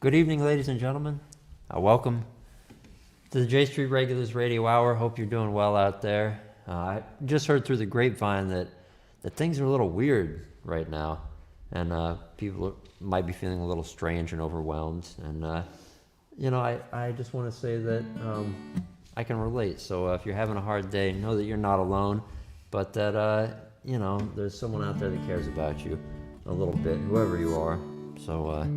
Good evening, ladies and gentlemen. Welcome to the J Street Regulars Radio Hour. Hope you're doing well out there. I just heard through the grapevine that things are a little weird right now, and people might be feeling a little strange and overwhelmed. And I just want to say that I can relate. So if you're having a hard day, know that you're not alone, but that there's someone out there that cares about you a little bit, whoever you are. So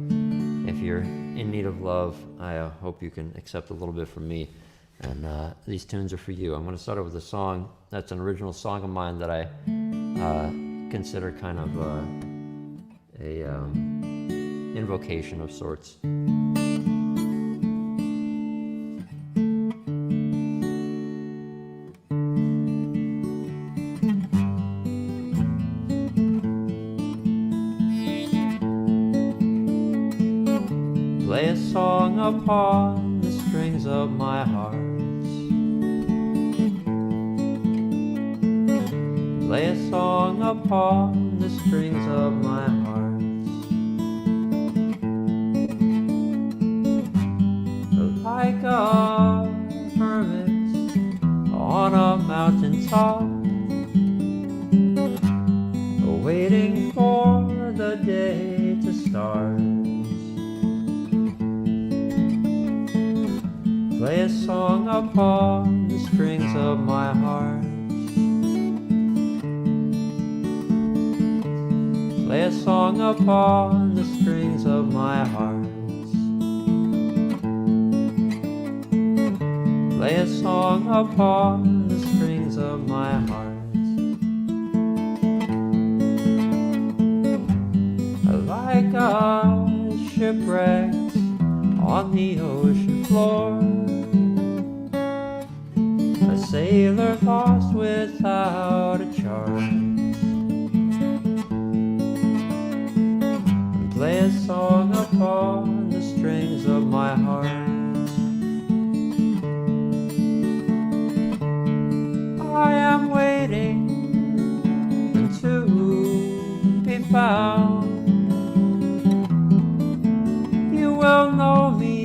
if you're in need of love, I hope you can accept a little bit from me. And these tunes are for you. I'm going to start out with a song that's an original song of mine that I consider kind of a invocation of sorts. Play a song upon the strings of my heart. Play a song upon the strings of my heart. Like a hermit on a mountain top, waiting for the day to start. Play a song upon the strings of my heart. Play a song upon the strings of my heart. Play a song upon the strings of my heart. Like a shipwreck on the ocean floor, a sailor lost without a chart. And play a song upon the strings of my heart. I am waiting to be found. You will know me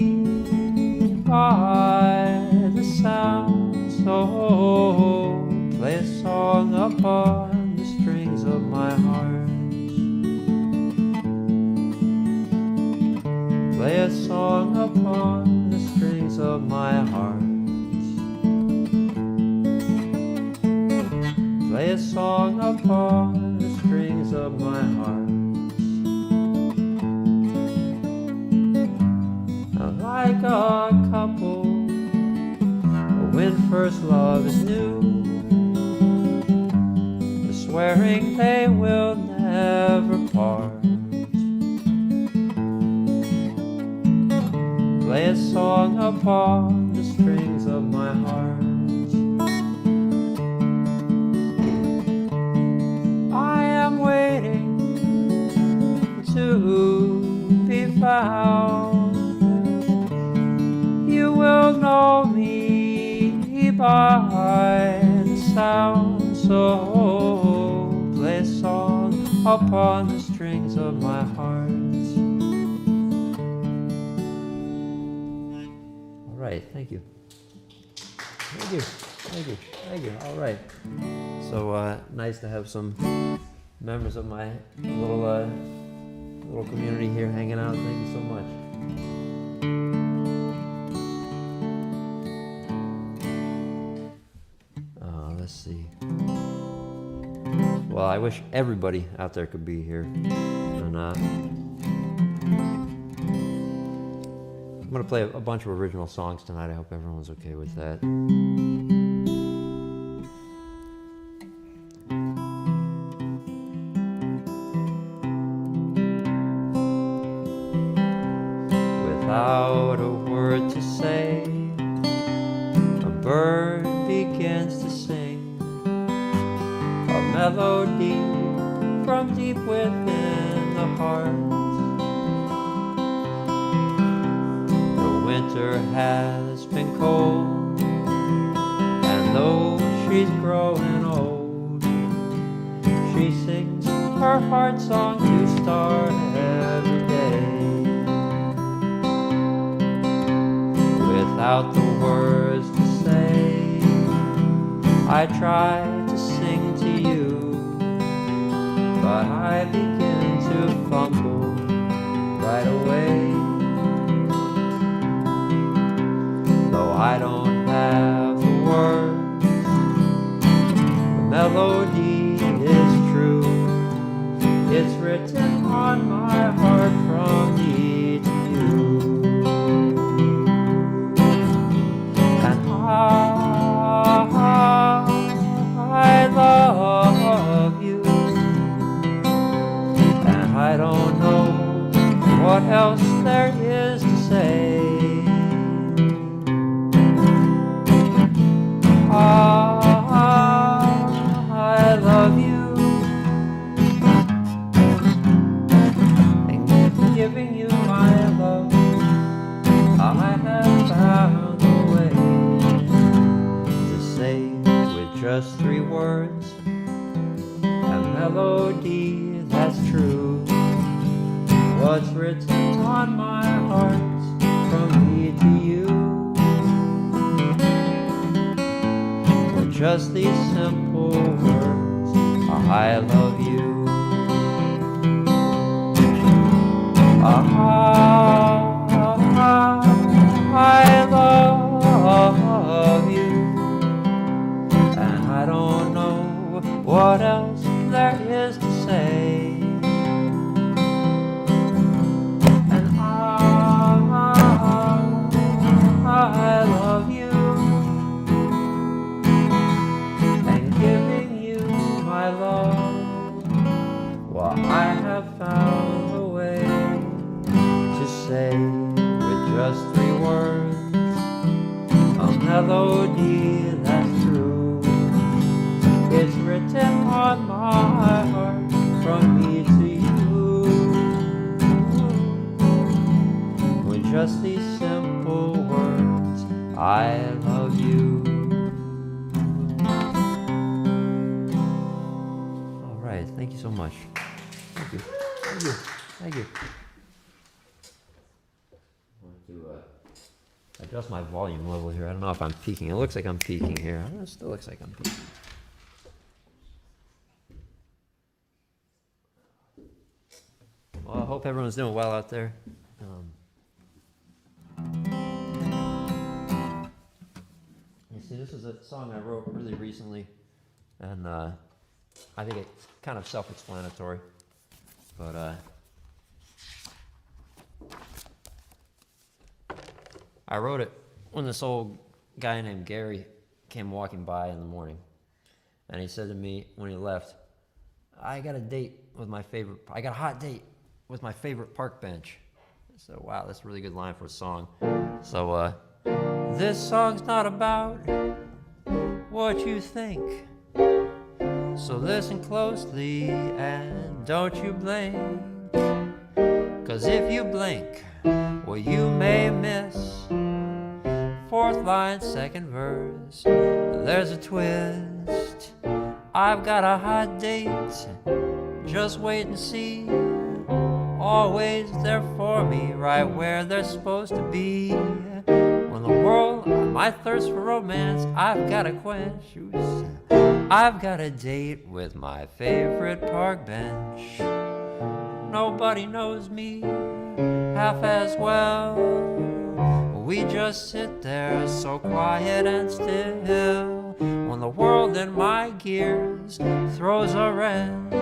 by the sound. So play a song upon the strings of my heart. Play a song upon the strings of my heart. Play a song upon the strings of my heart. Like a couple when first love is new, swearing they will never part. Play a song upon the strings of my heart. I am waiting to be found. You will know me by the sound. So play a song upon the strings of my heart. All right, thank you. Thank you, thank you, thank you. All right. So nice to have some members of my little community here hanging out. Thank you so much. Let's see. Well, I wish everybody out there could be here. And I'm going to play a bunch of original songs tonight. I hope everyone's okay with that. Without a word to say, a bird begins to sing a melody from deep within the heart. The winter has been cold, and though she's growing old, she sings her heart song to start every day. without the words to say. I try to sing to you, but I begin to fumble right away. Though I don't have the words, the melody is true. It's written on my heart from me to you. And I love you, and I don't know what else there is to say. I love you, and giving you my love, I have found a way to say with just 3 words, a melody that's true. What's written on my heart from me to you. With just these simple words, I love you. I love you, and I don't know what else there is to say. And I love you, and giving you my love, well, I have found a way to say with just 3 words, a melody that's true. It's written on my heart from me to you. With just these simple words, I love you. All right, thank you so much. Thank you. Thank you. Thank you. I want to adjust my volume level here. I don't know if I'm peaking. It looks like I'm peaking here. It still looks like I'm peaking. Well, I hope everyone's doing well out there. You see, this is a song I wrote really recently, and I think it's kind of self-explanatory, but I wrote it when this old guy named Gary came walking by in the morning, and he said to me when he left, I got a hot date with my favorite park bench. So, wow, that's a really good line for a song. So, this song's not about what you think, so listen closely and don't you blink. 'Cause if you blink, well, you may miss 4th line, 2nd verse. There's a twist. I've got a hot date, just wait and see. Always there for me, right where they're supposed to be. When the world, my thirst for romance, I've got to quench. I've got a date with my favorite park bench. Nobody knows me half as well. We just sit there so quiet and still. When the world in my gears throws a wrench,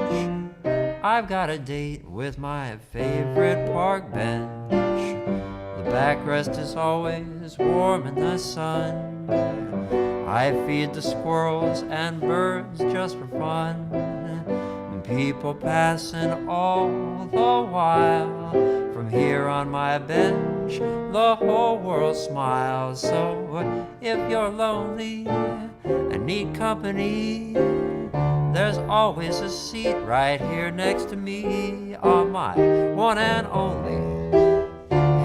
I've got a date with my favorite park bench. The backrest is always warm in the sun. I feed the squirrels and birds just for fun. People passing all the while. From here on my bench, the whole world smiles. So if you're lonely and need company, there's always a seat right here next to me. On my one and only,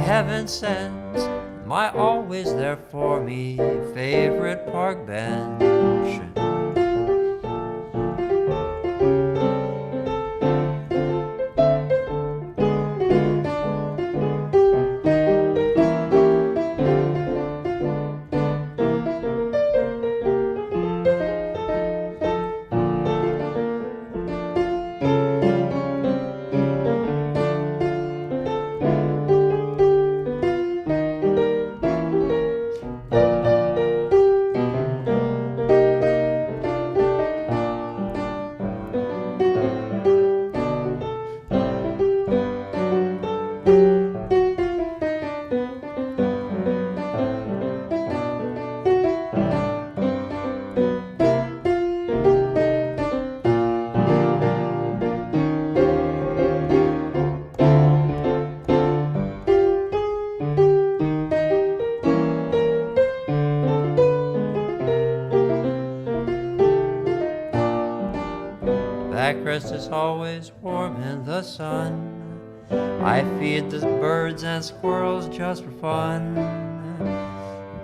heaven sends, my always there for me favorite park bench. crest is always warm in the sun. I feed the birds and squirrels just for fun.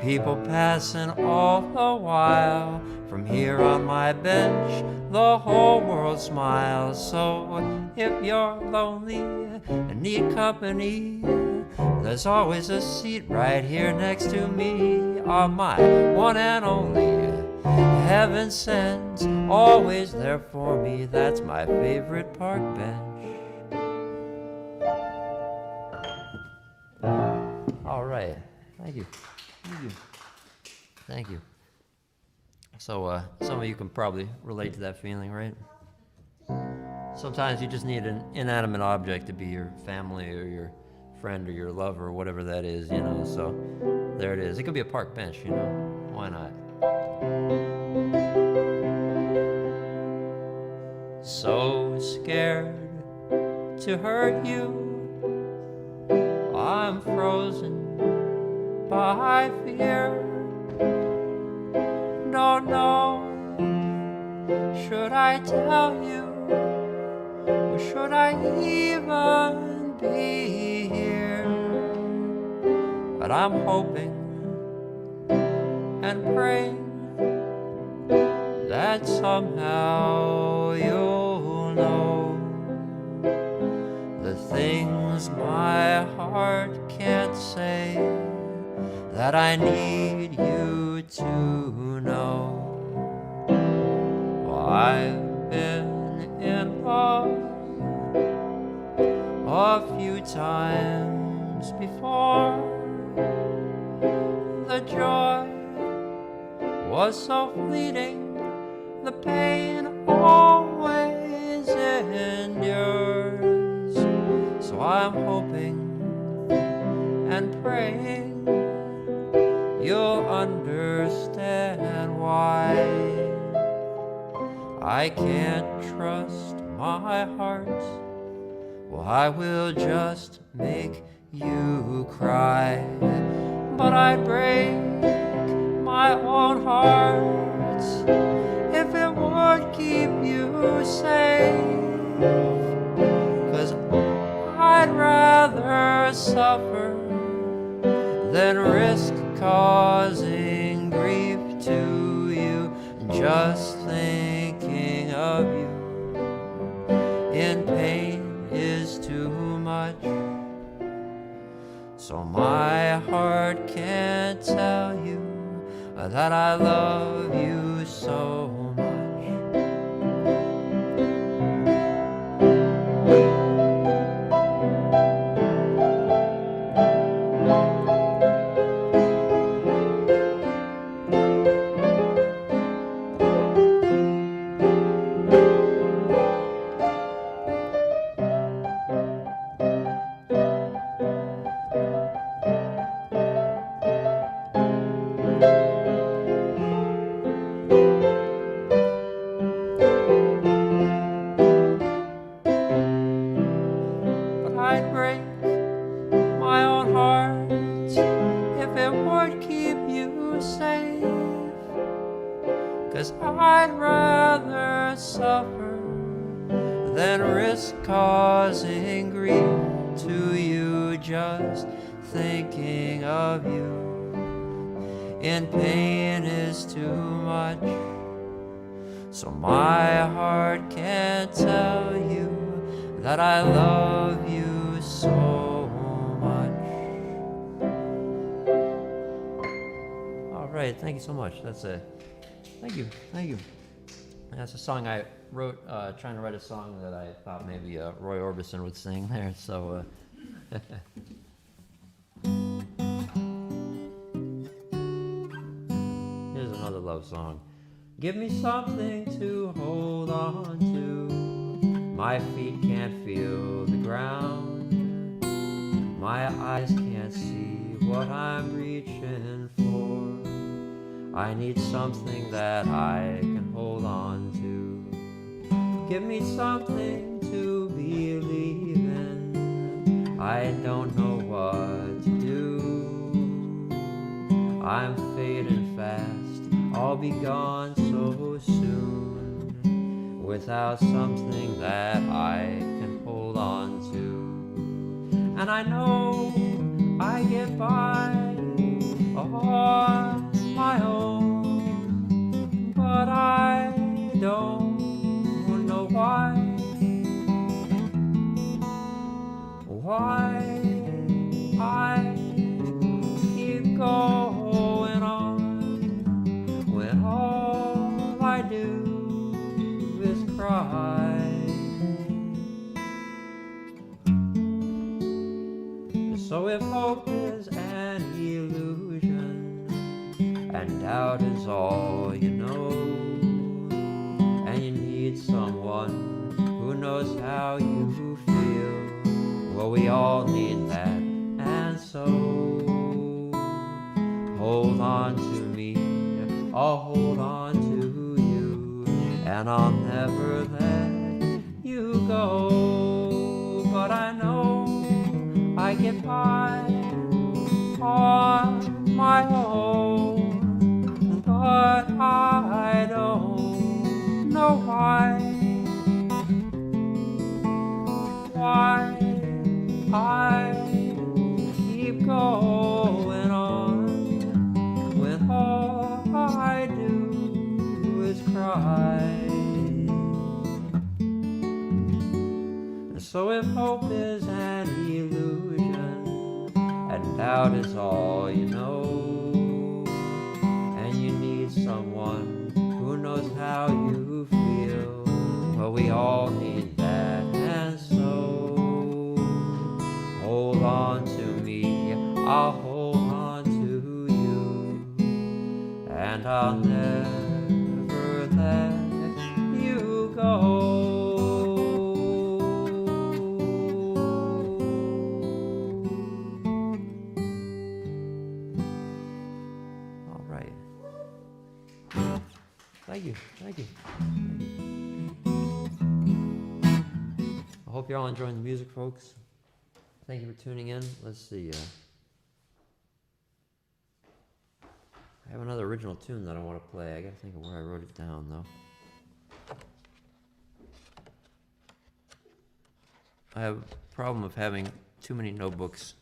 People passing all the while. From here on my bench, the whole world smiles. So if you're lonely and need company, there's always a seat right here next to me. On my one and only, heaven sent, always there for me. That's my favorite park bench. All right, thank you. Thank you. So some of you can probably relate to that feeling, right? Sometimes you just need an inanimate object to be your family or your friend or your lover or whatever that is, you know. So there it is. It could be a park bench, you know. Why not? So scared to hurt you, I'm frozen by fear. Don't know, should I tell you, or should I even be here? But I'm hoping and praying that somehow you'll know the things my heart can't say, that I need you to know. Well, I've been in love a few times before. The joy was so fleeting, the pain always endures. So I'm hoping and praying you'll understand why I can't trust my heart. Well, I will just make you cry, but I'd break my own heart if it would keep you safe. 'Cause I'd rather suffer than risk causing grief to you. Just thinking of you in pain is too much. So my heart can't tell you that I love you so much. I'd break my own heart if it would keep you safe. 'Cause I'd rather suffer than risk causing grief to you. Just thinking of you in pain is too much. So my heart can't tell you that I love you so much. All right, thank you so much. Thank you. That's a song I wrote, trying to write a song that I thought maybe Roy Orbison would sing there. So, here's another love song. Give me something to hold on to. My feet can't feel the ground. My eyes can't see what I'm reaching for. I need something that I can hold on to. Give me something to believe in. I don't know what to do. I'm fading fast. I'll be gone so soon. without something that I can hold on to. And I know I get by on my own, but I don't know why I keep going on when all I do is cry. So if hope is an illusion and doubt is all you know, and you need someone who knows how you feel, well, we all need that. And so hold on to me, I'll hold on to you, and I'll never let you go. But I know I get by on my own, but I don't know why I keep going on when all I do is cry. So if hope is an illusion and doubt is all you know, and you need someone who knows how you feel, well, we all need that. And so hold on to me, I'll hold on to you, and I'll never let you go. All right. Thank you. I hope you're all enjoying the music, folks. Thank you for tuning in. Let's see. I have another original tune that I want to play. I got to think of where I wrote it down, though. I have a problem of having too many notebooks.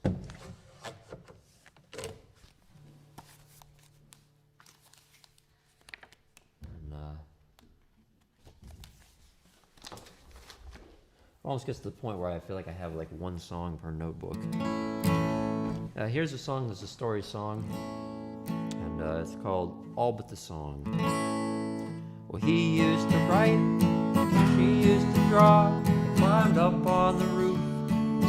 Almost gets to the point where I feel like I have like one song per notebook. Here's a song that's a story song, and it's called All But the Song. Well, he used to write, she used to draw. They climbed up on the roof,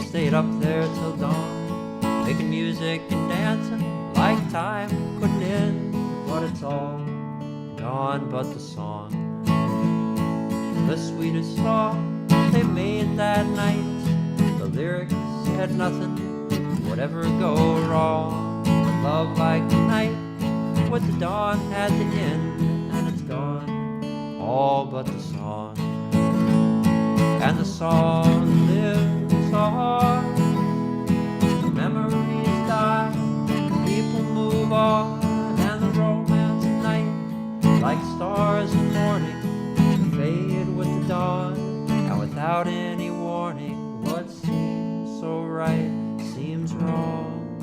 stayed up there till dawn, making music and dancing like time couldn't end. But it's all gone but the song, the sweetest song they made that night. The lyrics had nothing would ever go wrong. But love like the night with the dawn had the end, and it's gone, all but the song. And the song lives on, the memories die, people move on, and the romance at night, like stars in morning, fade with the dawn. Without any warning, what seems so right seems wrong.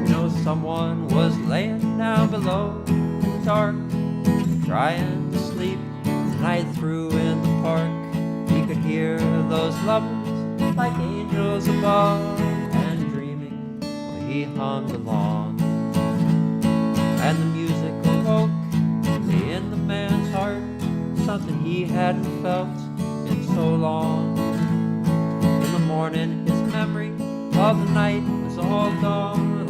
You know, someone was laying down below in the dark, trying to sleep the night through in the park. He could hear those lovers like angels above, he hummed along, and the music awoke in the man's heart something he hadn't felt in so long. In the morning his memory of the night was all gone,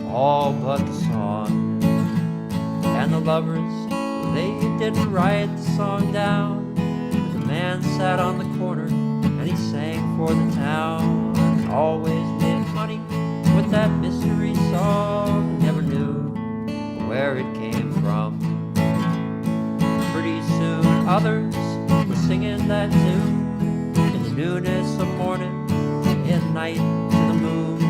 all but the song. And the lovers, they didn't write the song down, but the man sat on the corner and he sang for the town, and always made money with that mystery song, never knew where it came from. Pretty soon others were singing that tune in the newness of morning, in night to the moon.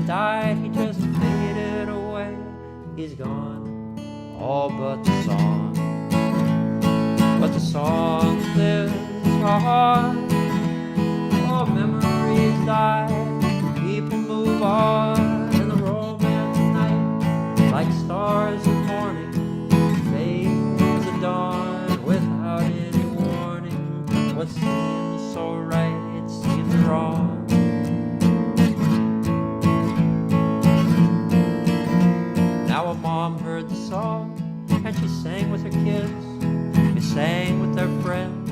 died, he just faded away. He's gone, all but the song. But the song lives on. All memories die, people move on, and the romance at night, like stars in morning, fades at dawn without any warning. What seems so right, it seems wrong. Now a mom heard the song, and she sang with her kids. They sang with their friends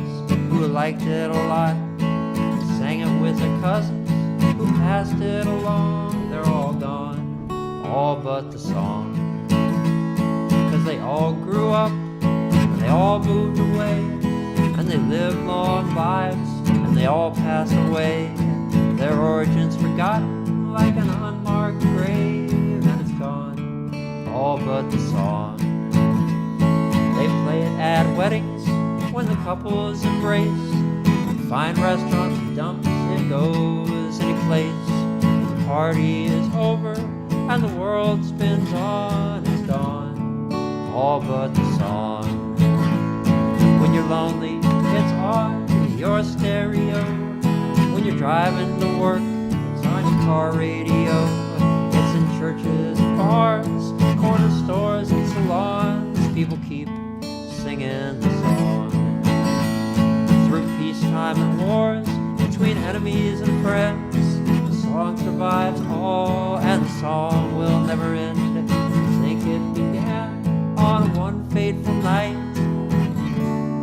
who liked it a lot. They sang it with their cousins who passed it along. They're all gone, all but the song. 'Cause they all grew up, and they all moved away, and they lived long lives, and they all passed away. Their origins forgotten like an unmarked grave, and it's gone, all but the song. They play it at weddings when the couples embrace. Fine restaurants and dumps, it goes any place. The party is over and the world spins on. It's gone, all but the song. When you're lonely, it's on your stereo. When you're driving to work, it's on your car radio. It's in churches and bars, corner stores and salons. People keep singing the song. Through peacetime and wars, between enemies and friends, the song survives all, and the song will never end. Think it began on one fateful night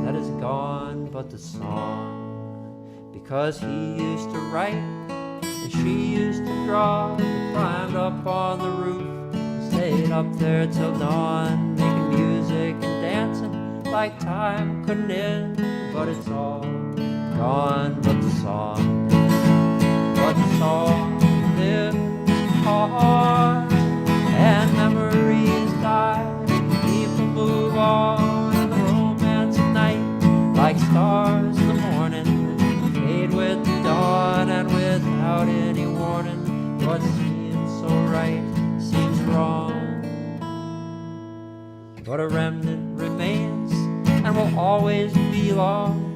that is gone, but the song. Because he used to write, and she used to draw. They climbed up on the roof, stayed up there till dawn, making music and dancing like time couldn't end. But it's all gone, but the song. But the song lives on, and memories die. People move on, and the romance at night, like stars in the morning, fade with the dawn, and without any warning. What seems so right seems wrong. But a remnant remains and will always belong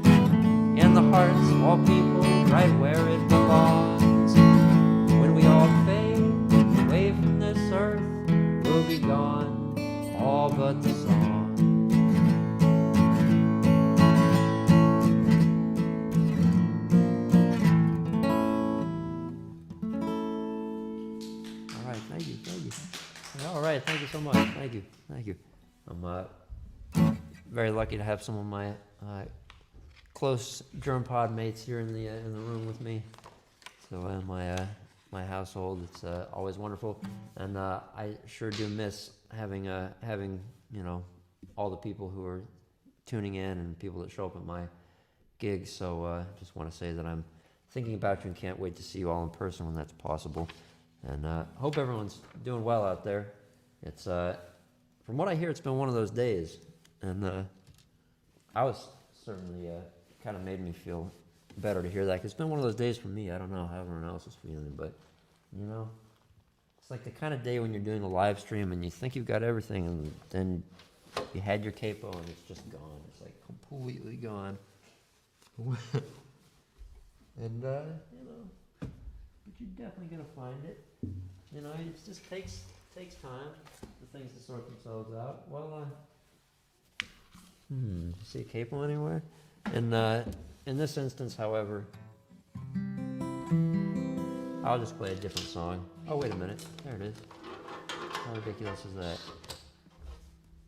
in the hearts of all people, right where it belongs. When we all fade away from this earth, we'll be gone, all but the song. All right, thank you. All right, thank you so much. Thank you. I'm very lucky to have some of my close germ pod mates here in the room with me. So my household, it's always wonderful, and I sure do miss having all the people who are tuning in and people that show up at my gigs. So just want to say that I'm thinking about you and can't wait to see you all in person when that's possible. And hope everyone's doing well out there. It's from what I hear, it's been one of those days, and I was certainly kind of made me feel better to hear that, 'cause it's been one of those days for me. I don't know how everyone else is feeling, but it's like the kind of day when you're doing a live stream and you think you've got everything, and then you had your capo and it's just gone. It's like completely gone. And but you're definitely gonna find it. It just takes time for things to sort themselves out. Well, see a capo anywhere? In this instance, however, I'll just play a different song. Oh, wait a minute. There it is. How ridiculous is that?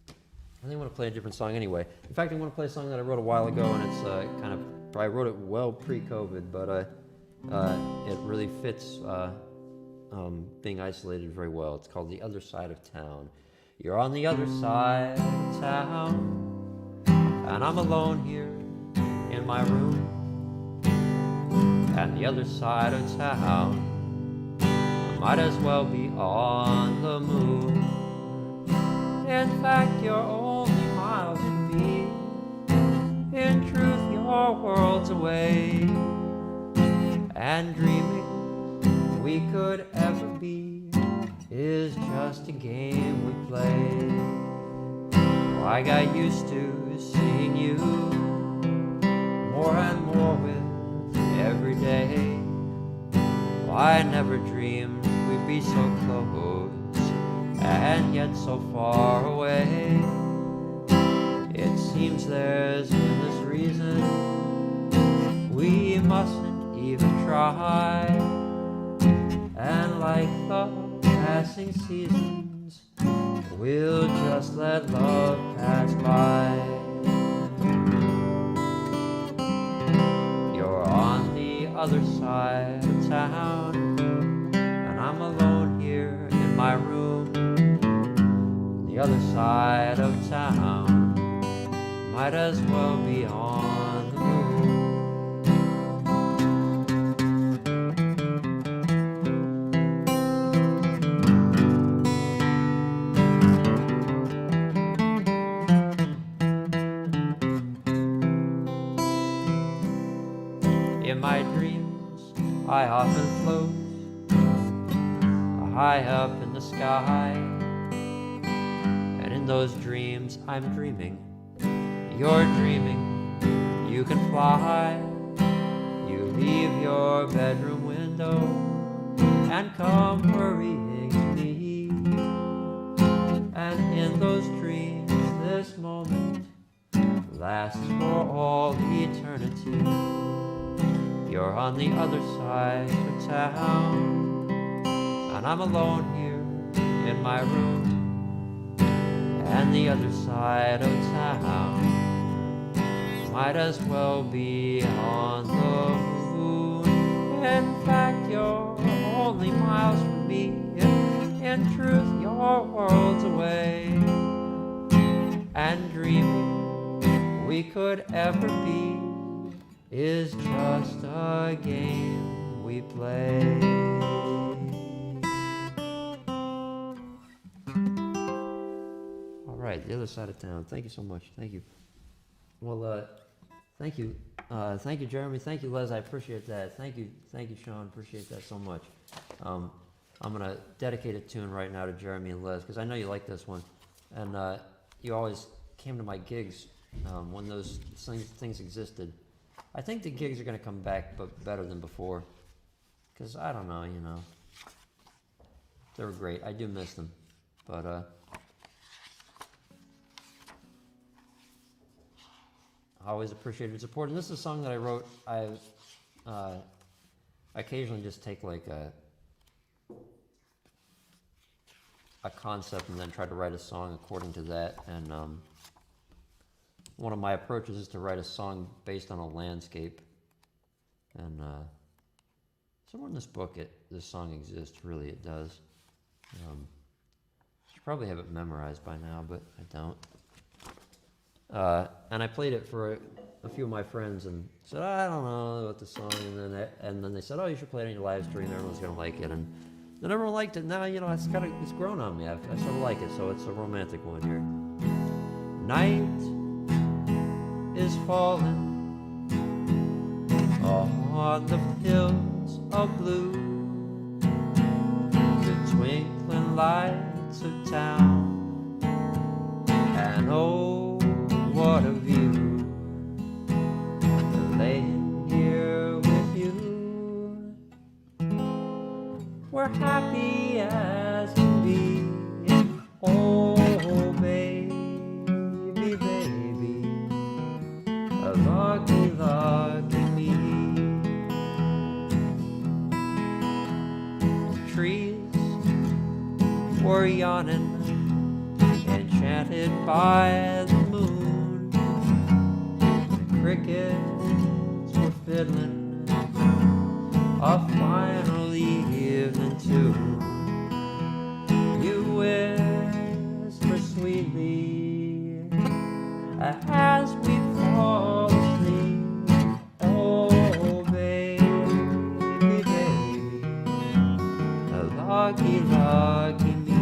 I think I want to play a different song anyway. In fact, I want to play a song that I wrote a while ago, and it's I wrote it well pre-COVID, but it really fits being isolated very well. It's called The Other Side of Town. You're on the other side of town, and I'm alone here in my room. And the other side of town, I might as well be on the moon. In fact, you're only miles from me. In truth, you're worlds away. And dreaming we could ever be is just a game we play. Well, I got used to seeing you more and more with every day. Well, I never dreamed we'd be so close and yet so far away. It seems there's endless reason we mustn't even try. And like the passing seasons, we'll just let love pass by. You're on the other side of town, and I'm alone here in my room. The other side of town might as well be on the moon. In my dreams, I often float high up in the sky. And in those dreams, I'm dreaming. You're dreaming, you can fly. You leave your bedroom window and come hurrying to me. And in those dreams, this moment lasts for all eternity. You're on the other side of town, and I'm alone here in my room. And the other side of town might as well be on the moon. In fact, you're only miles from me. In truth, you're worlds away. And dreaming we could ever be is just a game we play. All right, the other side of town. Thank you so much. Thank you. Well, thank you. Thank you, Jeremy. Thank you, Les. I appreciate that. Thank you, Sean. Appreciate that so much. I'm gonna dedicate a tune right now to Jeremy and Les because I know you like this one, and you always came to my gigs when those things existed. I think the gigs are going to come back, but better than before. Because, I don't know, they were great. I do miss them. But, I always appreciate your support. And this is a song that I wrote. I occasionally just take, like, a concept and then try to write a song according to that. And, one of my approaches is to write a song based on a landscape. And somewhere in this book, this song exists. Really, it does. I should probably have it memorized by now, but I don't. And I played it for a few of my friends and said, I don't know what the song. And then they said, oh, you should play it on your live stream. Everyone's gonna like it. And then everyone liked it. Now it's grown on me. I sort of like it. So it's a romantic one here. Night is falling on the hills of blue, the twinkling lights of town, and oh, what a view, laying here with you. We're happy as can be. Oh, baby, baby, lucky, lucky me. The trees were yawning, enchanted by the moon. The crickets were fiddling a final evening tune. You whisper sweetly as we fall asleep. Oh, baby, baby, lucky, lucky me.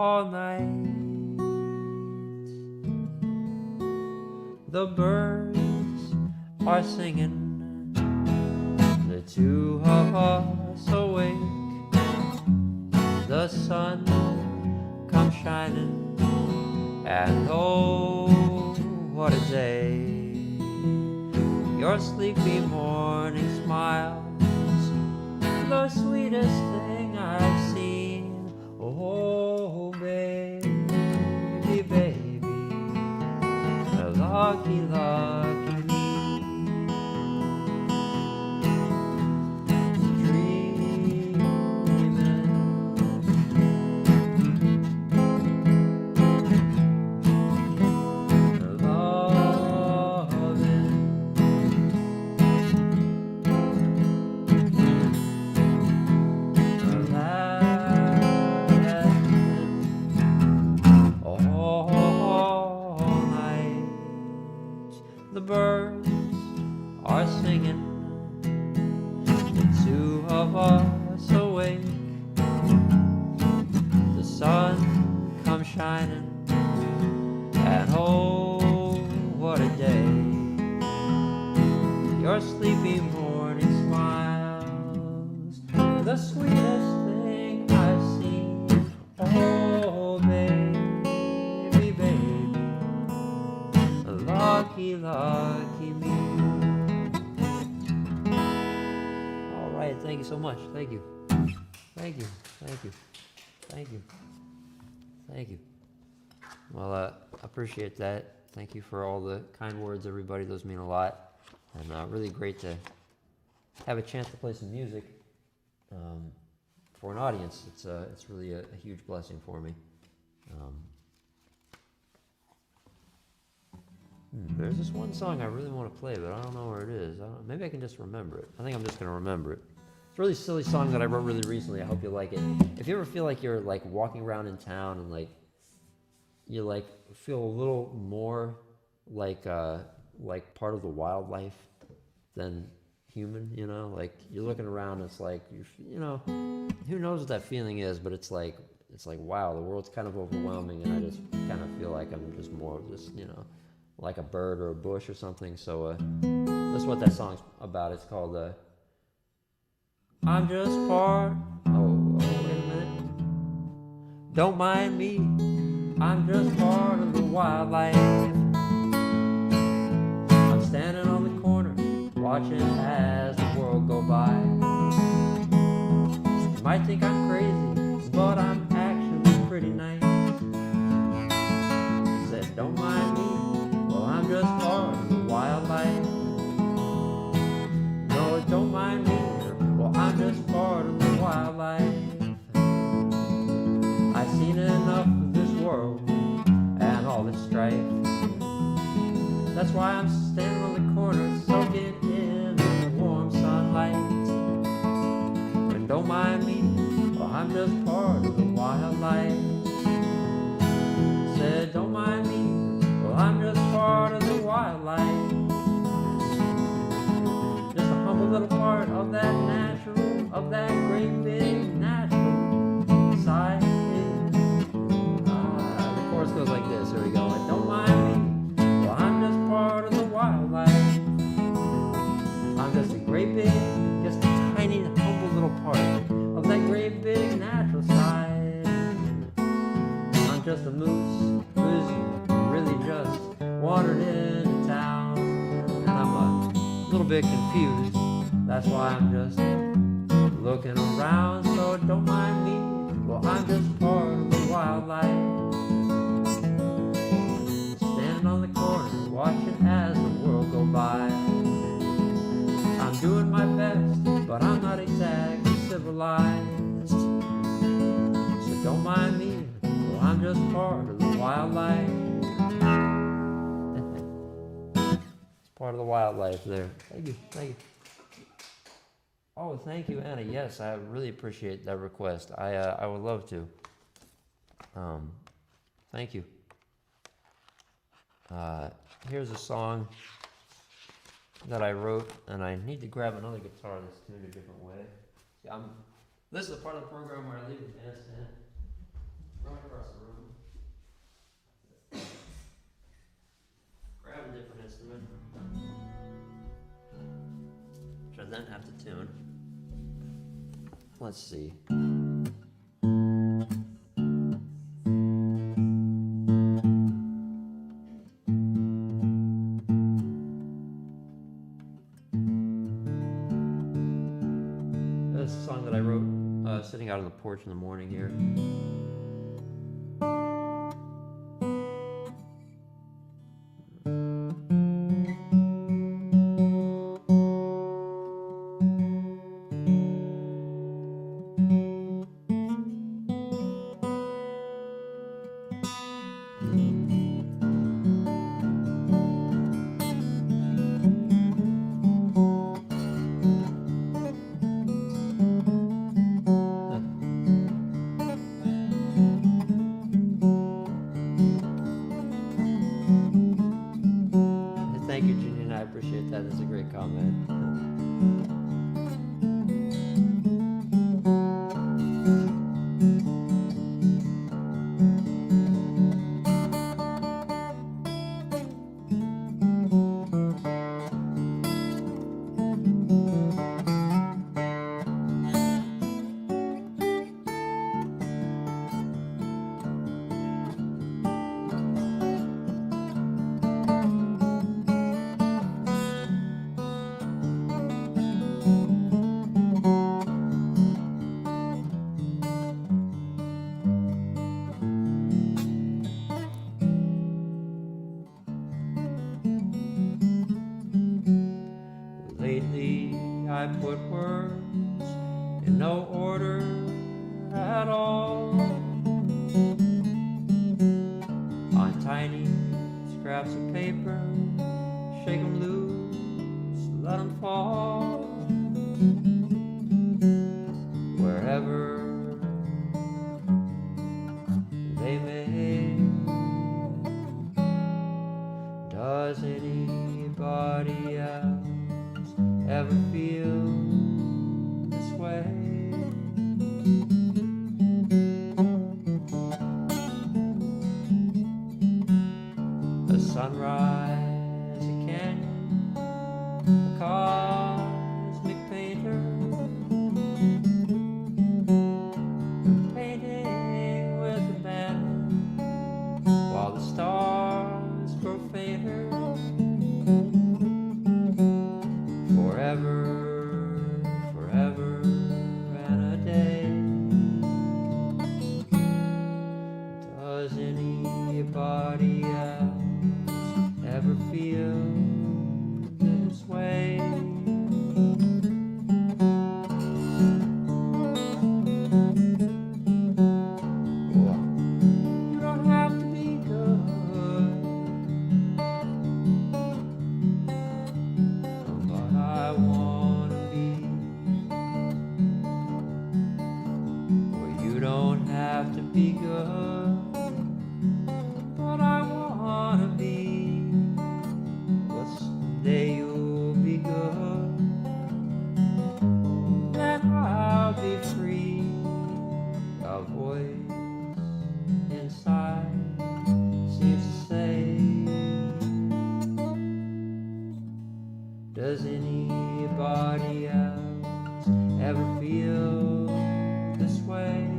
all night. The birds are singing, the two of us awake. The sun comes shining, and oh, what a day. Your sleepy morning smiles, the sweetest thing I've seen. Oh, baby, baby, lucky, lucky me. The birds are singing, the two of us awake. The sun comes shining, and oh, what a day. Your sleepy morning smiles, the sweetest thing I've seen. Oh, baby, baby, lucky, lucky me. All right, thank you so much. Thank you. Thank you. Thank you. Thank you. Thank you. Well, I appreciate that. Thank you for all the kind words, everybody. Those mean a lot. And really great to have a chance to play some music for an audience. It's really a huge blessing for me. There's this one song I really want to play, but I don't know where it is. Maybe I can just remember it. I think I'm just going to remember it. It's a really silly song that I wrote really recently. I hope you like it. If you ever feel like you're like walking around in town and like you like feel a little more like part of the wildlife than human, you know, like you're looking around, it's like you know, who knows what that feeling is, but it's like wow, the world's kind of overwhelming, and I just kind of feel like I'm just more of this, you know, like a bird or a bush or something. So that's what that song's about. It's called I'm just part. Oh, wait a minute. Don't mind me. I'm just part of the wildlife. I'm standing on the corner, watching as the world go by. You might think I'm crazy, but I'm actually pretty nice. Said, don't mind me. Well, I'm just part of the wildlife. No, don't mind me. Well, I'm just part of the wildlife. I've seen enough of this world and all its strife. That's why I'm standing on the corner, soaking in the warm sunlight. And don't mind me, well, I'm just part of the wildlife. Said, don't mind me, well, I'm just part of the wildlife. Just a humble little part of that natural, of that great big natural side. The chorus goes like this. Here we go. Like, don't mind me. Well, I'm just part of the wildlife. I'm just a great big, just a tiny, humble little part of that great big natural side. I'm just a moose who's really just wandered into town, and I'm a little bit confused. That's why I'm just looking around. So don't mind me. Well, I'm just part of the wildlife. Standing on the corner, watching as the world go by. I'm doing my best, but I'm not exactly civilized. So don't mind me. Well, I'm just part of the wildlife. It's part of the wildlife there. Thank you. Thank you. Oh, thank you, Anna. Yes, I really appreciate that request. I would love to. Thank you. Here's a song that I wrote, and I need to grab another guitar that's tuned a different way. This is a part of the program where I leave the dance in. run across the room. Grab a different instrument, which I then have to tune. Let's see. This is a song that I wrote sitting out on the porch in the morning here. Thank you, Junior, I appreciate that. That's a great comment. Lately I put words in no order at all on tiny scraps of paper. Shake 'em loose, let 'em fall wherever they may. Does anybody else ever feel this way? A sunrise, a canyon, a cosmic painter, painting with a banner while the stars grow fainter. Forever, forever and a day. Does anybody else ever feel this way? Well, you don't have to be good, but I wanna be. Well, you don't have to be good, but I wanna be. Well, someday you'll be good, then I'll be free. A voice inside seems to say, does anybody else ever feel this way?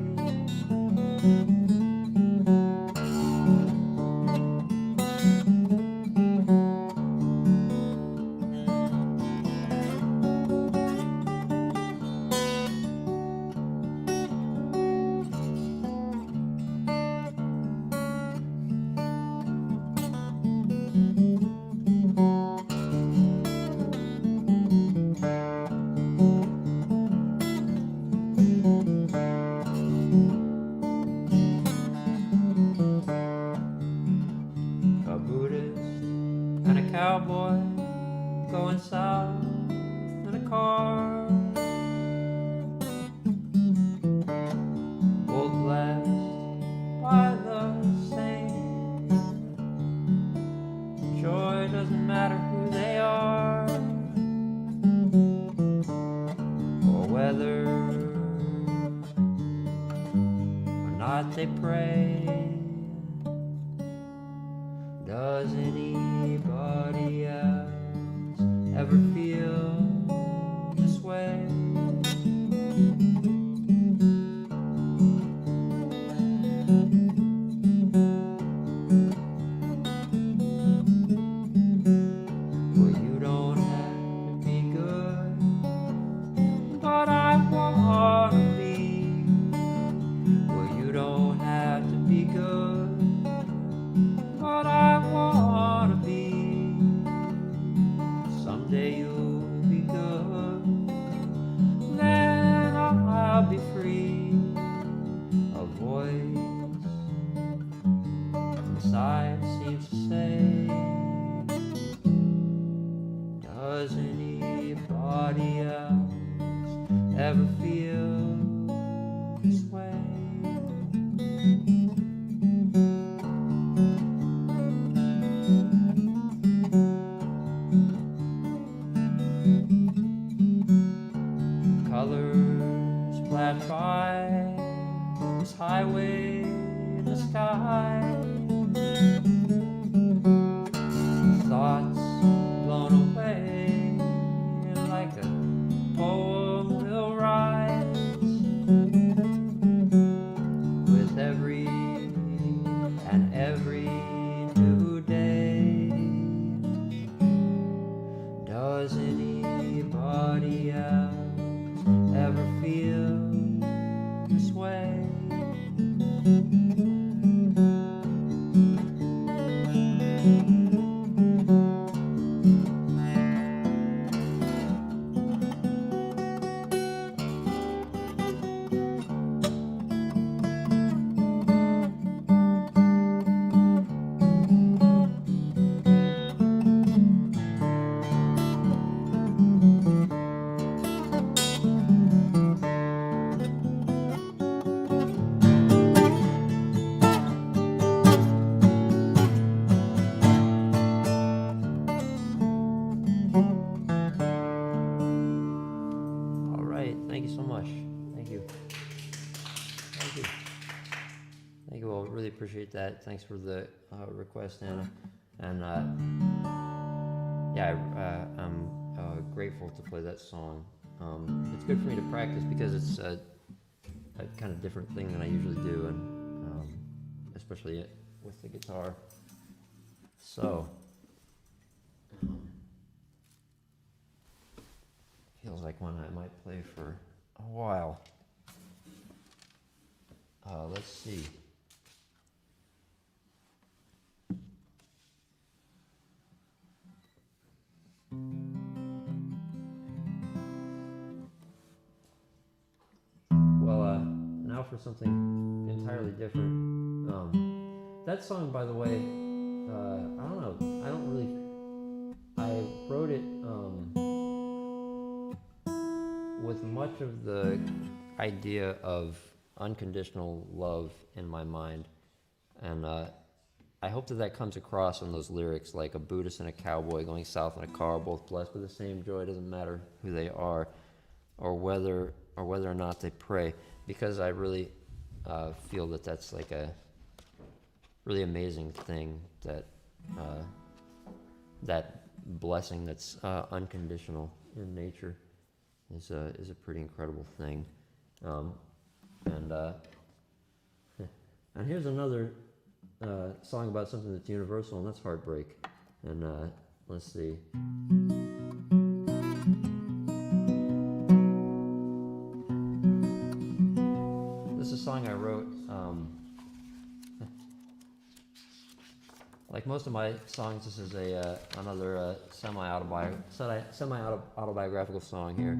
A Buddhist and a cowboy going south in a car, both blessed by the same. Joy doesn't matter who they are or whether or not they pray. inside seems to say, does anybody else ever feel this way? Colors plaid by this highway in the sky, thoughts blown away like a poem will rise with every new day. Does anybody else ever feel this way? Thank you so much. Thank you. Thank you. Thank you. Well, really appreciate that. Thanks for the request, Anna. And I'm grateful to play that song. It's good for me to practice because it's a kind of different thing than I usually do, and especially with the guitar. So, feels like one I might play for a while. Let's see. Well, now for something entirely different. That song, by the way, I don't know. I wrote it with much of the idea of unconditional love in my mind, and I hope that comes across in those lyrics, like a Buddhist and a cowboy going south in a car, both blessed with the same joy. It doesn't matter who they are, or whether or not they pray, because I really feel that that's like a really amazing thing, that that blessing that's unconditional in nature is a pretty incredible thing. And here's another song about something that's universal, and that's heartbreak. And let's see. This is a song I wrote. Like most of my songs, this is another semi-autobiographical song here.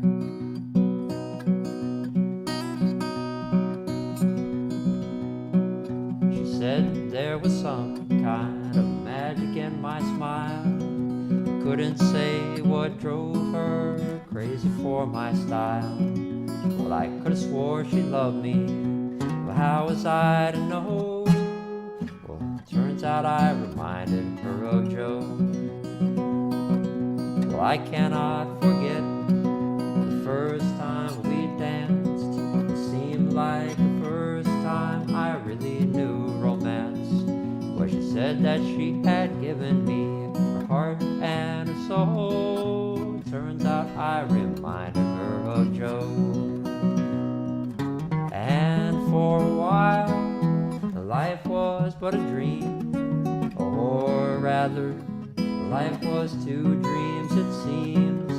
She said there was some kind of magic in my smile. Couldn't say what drove her crazy for my style. Well, I could have swore she loved me, but how was I to know? Turns out I reminded her of Joe. Well, I cannot forget the first time we danced. It seemed like the first time I really knew romance. Well, she said that she had given me her heart and her soul. Turns out I reminded her of Joe. And for a while, life was but a dream, or rather, life was two dreams, it seems.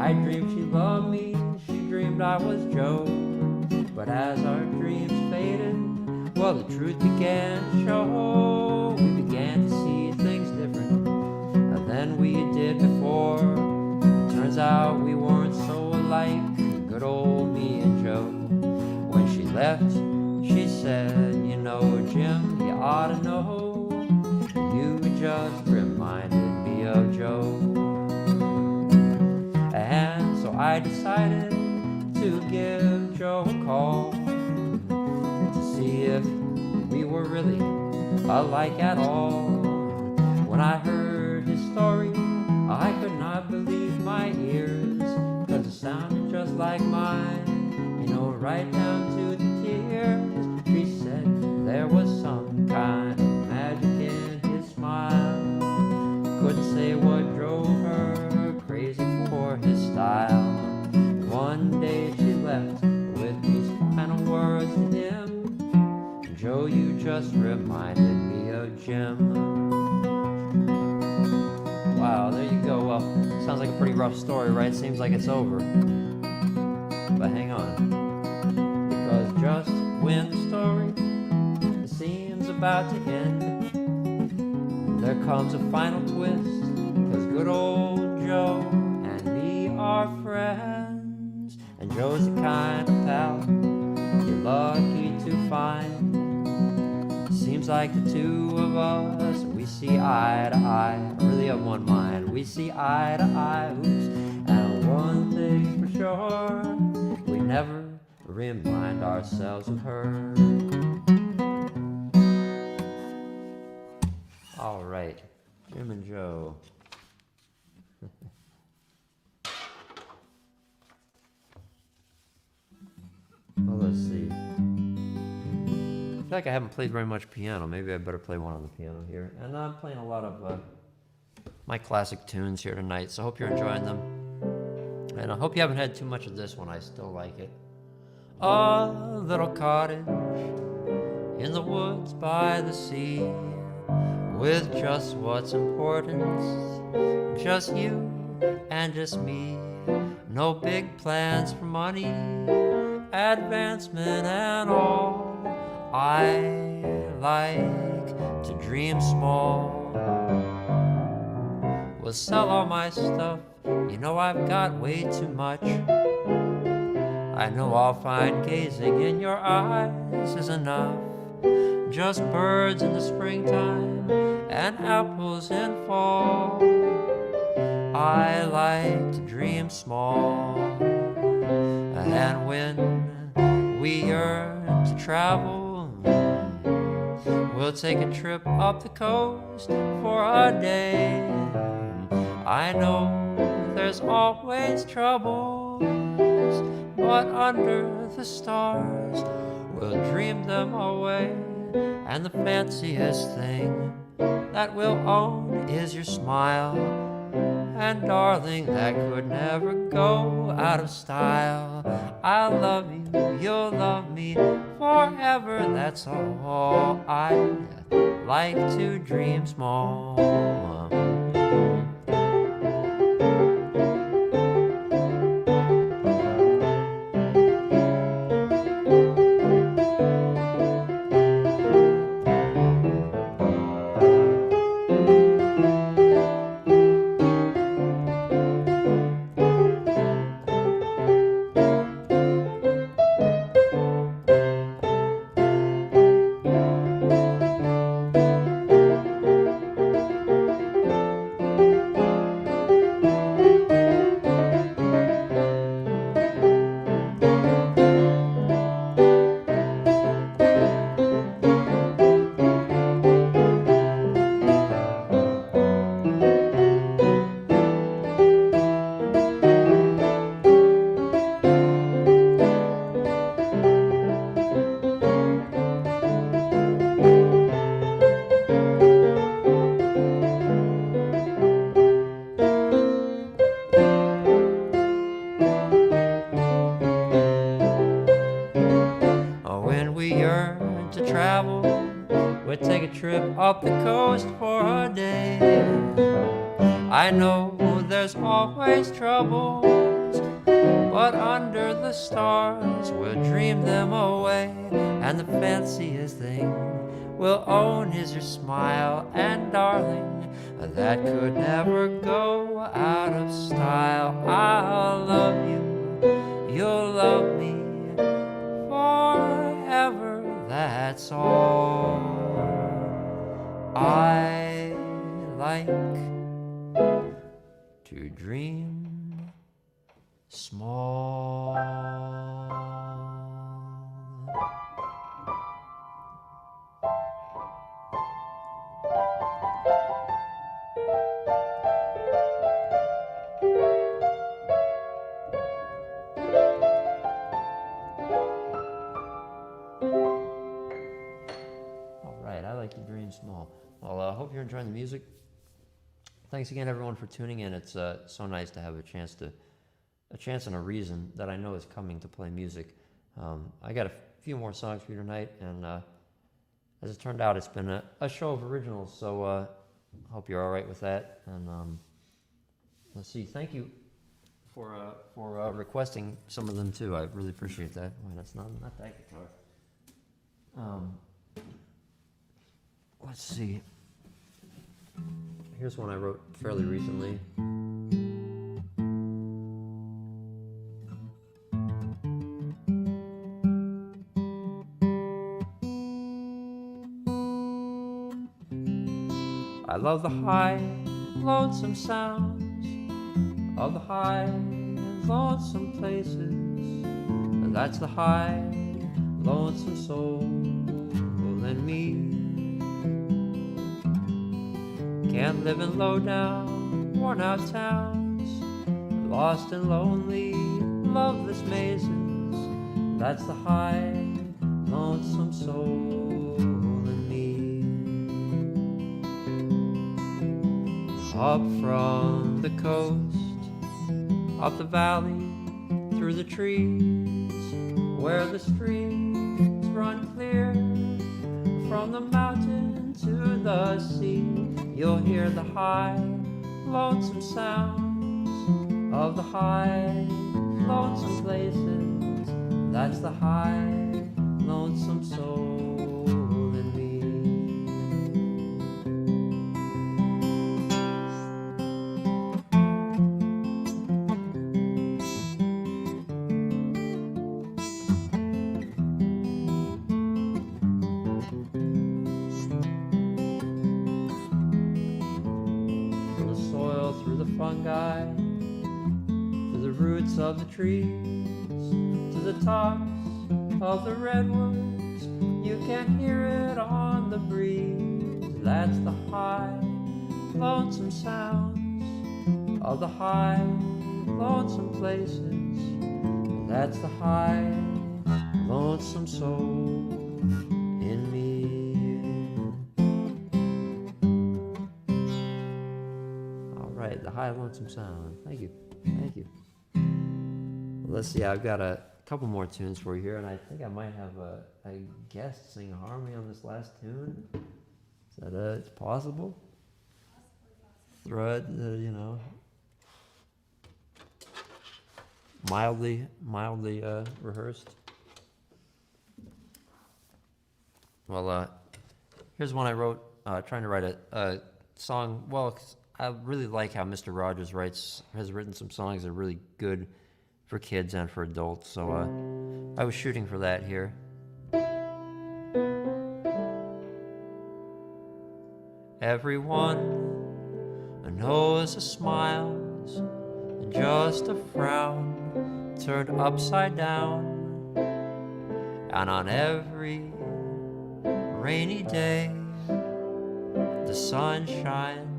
I dreamed she loved me, she dreamed I was Joe. But as our dreams faded, well, the truth began to show. We began to see things different than we did before. It turns out we weren't so alike, good old me and Joe. When she left, she said, you know, Jim, you ought to know. You just reminded me of Joe. And so I decided to give Joe a call to see if we were really alike at all. When I heard his story, I could not believe my ears, 'cause it sounded just like mine, you know, right down to the tears. She said there was some kind of magic in his smile. Couldn't say what drove her crazy for his style. One day she left with these final words to him: Joe, you just reminded me of Jim. Wow, there you go. Well, sounds like a pretty rough story, right? Seems like it's over. But hang on. Because just when the story seems about to end, there comes a final twist. 'Cause good old Joe and me are friends. And Joe's the kind of pal you're lucky to find. Seems like the two of us, we see eye to eye. I really have one mind. We see eye to eye, oops. And one thing for sure, we never remind ourselves of her. All right, Jim and Joe. Well, let's see. I feel like I haven't played very much piano. Maybe I better play one on the piano here. And I'm playing a lot of my classic tunes here tonight, so I hope you're enjoying them. And I hope you haven't had too much of this one. I still like it. A little cottage in the woods by the sea, with just what's important, just you and just me. No big plans for money, advancement and all. I like to dream small. We'll sell all my stuff, you know I've got way too much. I know I'll find gazing in your eyes is enough. Just birds in the springtime and apples in fall. I like to dream small. And when we yearn to travel, we'll take a trip up the coast for a day. I know there's always troubles, but under the stars we'll dream them away. And the fanciest thing that we'll own is your smile. And darling, that could never go out of style. I'll love you, you'll love me forever. That's all. I like to dream small. Up the coast for a day. I know there's always troubles, but under the stars we'll dream them away. And the fanciest thing we'll own is your smile. And darling, that could never go out of style. I'll love you, you'll love me forever. That's all. I like to dream small. All right, I like to dream small. Well, I hope you're enjoying the music. Thanks again, everyone, for tuning in. It's so nice to have a chance and a reason that I know is coming to play music. I got a few more songs for you tonight, and as it turned out, it's been a show of originals, so I hope you're all right with that. And let's see, thank you for requesting some of them too. I really appreciate that. Wait, that's not that guitar. Let's see. Here's one I wrote fairly recently. I love the high, lonesome sounds of the high and lonesome places. And that's the high, lonesome soul in me. Can't live in low down, worn out towns, lost and lonely, loveless mazes. That's the high, lonesome soul in me. Up from the coast, up the valley, through the trees, where the streams run clear, from the mountain to the sea, you'll hear the high, lonesome sounds of the high, lonesome places. That's the high, lonesome soul in me. Fungi, to the roots of the trees, to the tops of the redwoods, you can hear it on the breeze. That's the high, lonesome sounds of the high, lonesome places. That's the high, lonesome soul in me. The high, lonesome sound. Thank you. Thank you. Well, let's see. I've got a couple more tunes for you here, and I think I might have a guest sing harmony on this last tune. Is that it's possible? Throw it, mildly rehearsed. Well, here's one I wrote trying to write a song. Well, I really like how Mr. Rogers has written some songs that are really good for kids and for adults. So I was shooting for that here. Everyone knows a smile's just a frown turned upside down, and on every rainy day the sun shines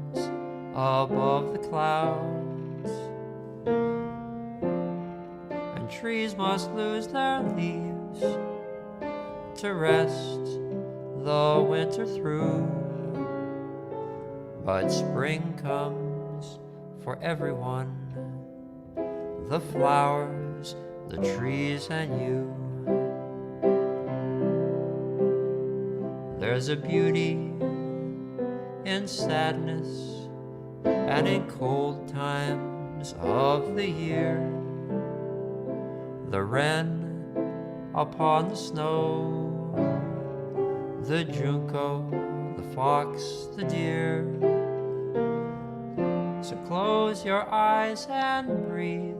above the clouds, and trees must lose their leaves to rest the winter through. But spring comes for everyone, the flowers, the trees, and you. There's a beauty in sadness and in cold times of the year. The wren upon the snow, the junco, the fox, the deer. So close your eyes and breathe.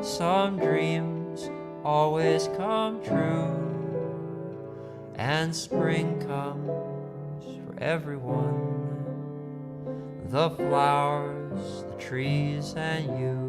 Some dreams always come true, and spring comes for everyone. The flowers, the trees, and you.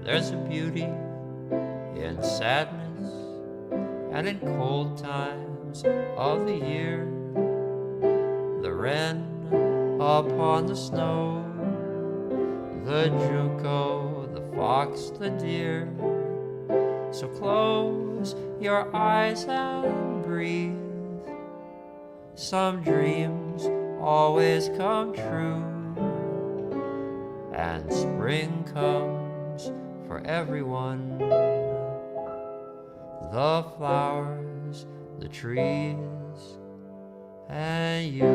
There's a beauty in sadness and in cold times of the year. The wren upon the snow, the junco, the fox, the deer. So close your eyes and breathe. Some dreams always come true, and spring comes for everyone. The flowers, the trees, and you.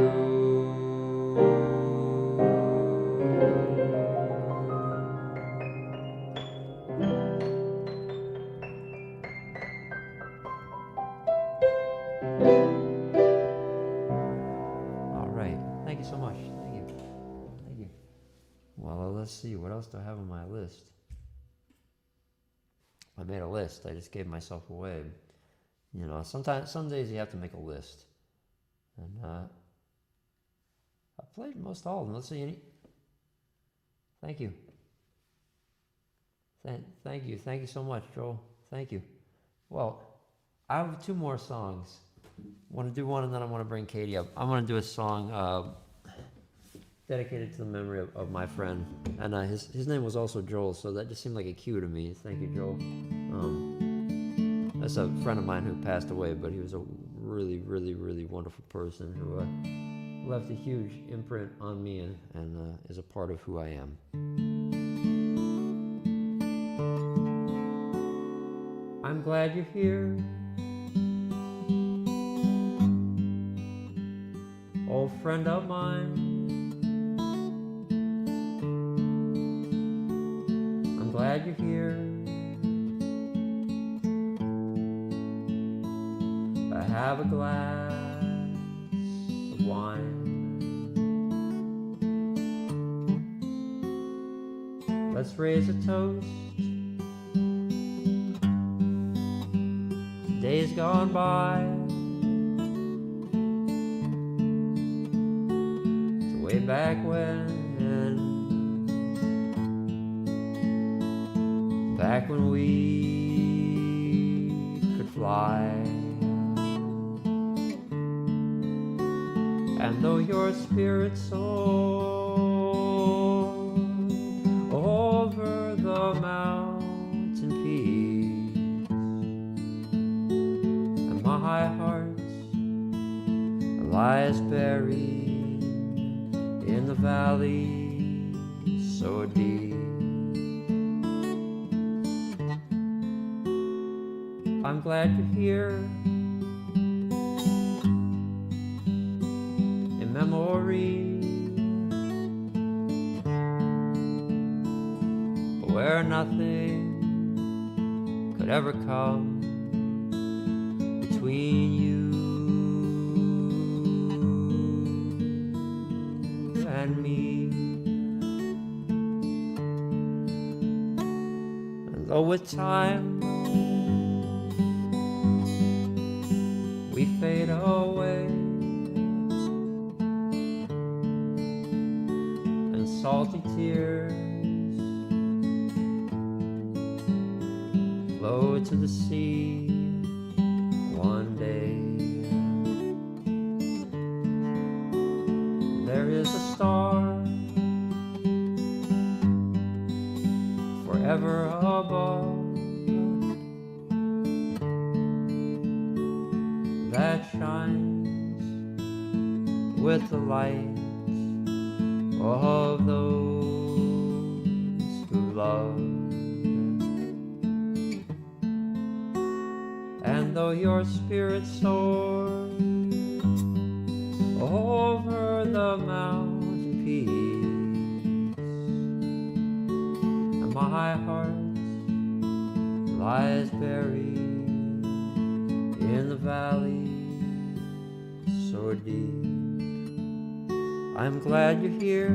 All right, thank you so much. Thank you. Thank you. Well, let's see, what else do I have on my list? I made a list. I just gave myself away. You know, sometimes, some days you have to make a list. And I played most all of them. Let's see any. Thank you. Thank you. Thank you so much, Joel. Thank you. Well, I have two more songs. I want to do one, and then I want to bring Katie up. I want to do a song dedicated to the memory of my friend. And his name was also Joel, so that just seemed like a cue to me. Thank you, Joel. That's a friend of mine who passed away, but he was a really, really, really wonderful person who left a huge imprint on me and is a part of who I am. I'm glad you're here, old friend of mine. I'm glad you're here. I have a glass of wine. Let's raise a toast. Days gone by, to way back when we could fly. And though your spirit soared over the mountain peaks, and my heart lies buried in the valley so deep, I'm glad you're here. Memory where nothing could ever come between you and me. And though with time we fade away, salty tears flow to the sea one day. There is a star forever above that shines with the light of those who love. And though your spirit soars over the mountain peaks, and my heart lies buried in the valley so deep, I'm glad you're here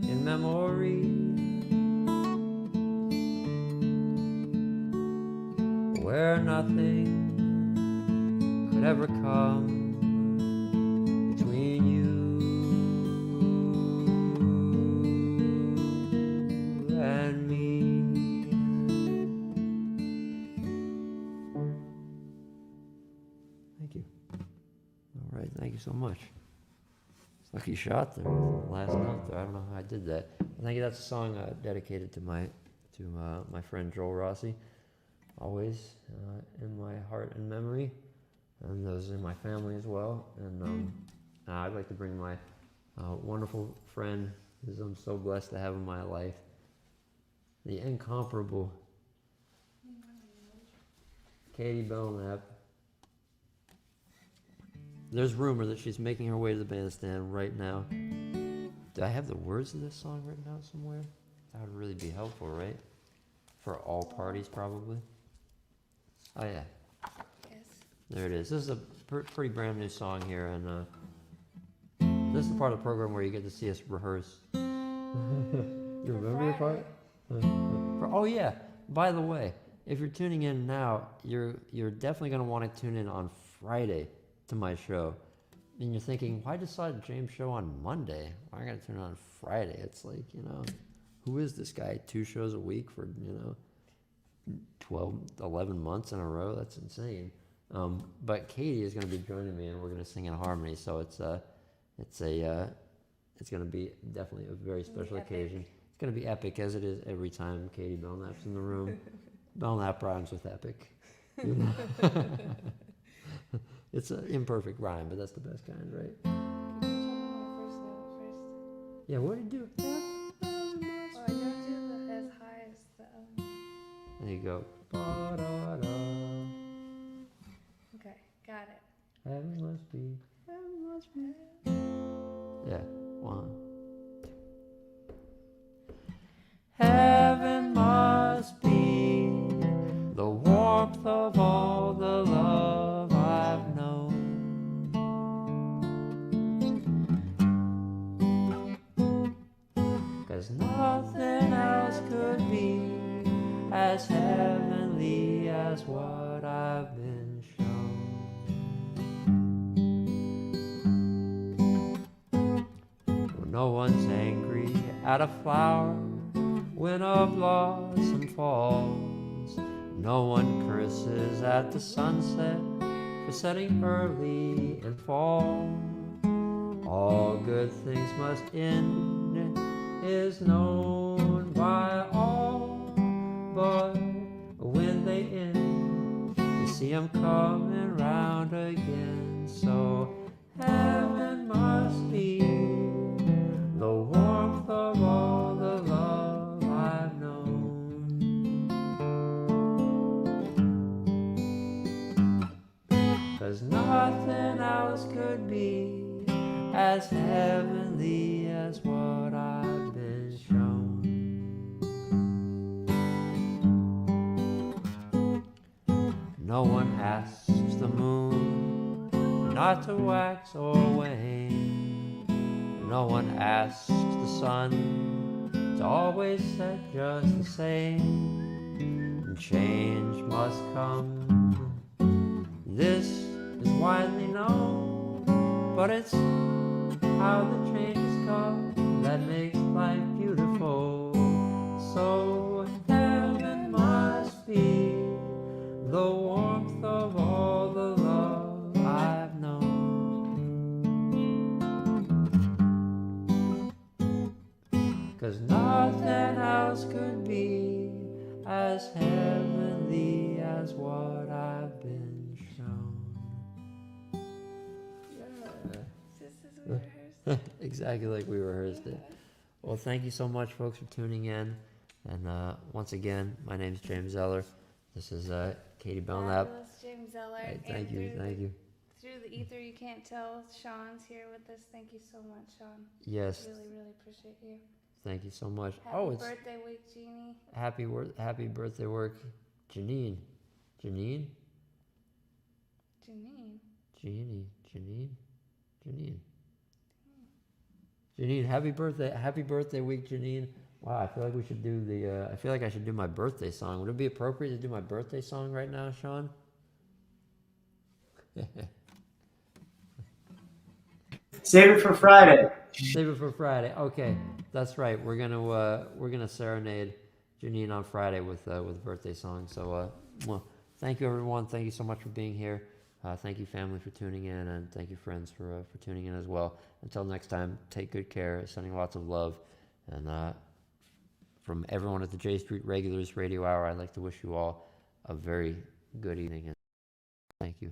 in memory, where nothing could ever come between you and me. Thank you. All right, thank you so much. Lucky shot there, last note there. I don't know how I did that. I think that's a song dedicated to my friend Joel Rossi. Always in my heart and memory, and those in my family as well. And I'd like to bring my wonderful friend, who I'm so blessed to have in my life, the incomparable Katie Belknap. There's rumor that she's making her way to the bandstand right now. Do I have the words of this song written out somewhere? That would really be helpful, right? For all parties, probably. Oh yeah. Yes. There it is. This is a pretty brand new song here, and this is the part of the program where you get to see us rehearse. You remember the part? Oh yeah. By the way, if you're tuning in now, you're definitely going to want to tune in on Friday to my show. And you're thinking, why decide James' show on Monday? Why I got to tune in on Friday? It's like, who is this guy? 2 shows a week for 12, 11 months in a row? That's insane. But Katie is going to be joining me, and we're going to sing in harmony. So it's going to be definitely a very special occasion. It's going to be epic, as it is every time Katie Belknap's in the room. Belknap rhymes with epic. It's an imperfect rhyme, but that's the best kind, right? Can you tell me how the first note first? Yeah, what did you do? Oh, I don't do the as high as the There you go. Ba-da-da. Okay, got it. Heaven must be. Heaven must be. Yeah, 1, 2. Heaven must be the warmth of all the love I've known. 'Cause nothing else could be as heavenly as what I've been shown. No one's angry at a flower when a blossom falls. No one curses at the sunset for setting early in fall. All good things must end is known by all, but when they end, you see 'em coming round again. So heaven must be the warmth of all the love I've known. 'Cause nothing else could be as heavenly as what I've been shown. No one asks the moon not to wax or wane. No one asks the sun to always set just the same. And change must come. This is widely known, but it's how the changes come that makes life beautiful. So heaven must be the warmth of all the love I've known. 'Cause nothing else could be as heavenly as what I've been shown. Yeah. Just as we rehearsed. Exactly like we rehearsed it. Well, thank you so much, folks, for tuning in. And once again, my name is James Zeller. This is Katie Belknap. Fabulous James Zeller. Hey, And thank you. Through the ether, you can't tell. Sean's here with us. Thank you so much, Sean. Yes, Really, really appreciate you. thank you so much. Happy birthday week, Jeannie. Happy birthday work, Janine. Janine? Janine. Janine, happy birthday week, Janine. Wow, I feel like we should do I feel like I should do my birthday song. Would it be appropriate to do my birthday song right now, Sean? Save it for Friday. Save it for Friday. Okay, that's right. We're gonna serenade Janine on Friday with birthday song. So well, thank you everyone. Thank you so much for being here. Thank you family for tuning in, and thank you friends for tuning in as well. Until next time, take good care. Sending lots of love, and from everyone at the J Street Regulars Radio Hour, I'd like to wish you all a very good evening, and thank you.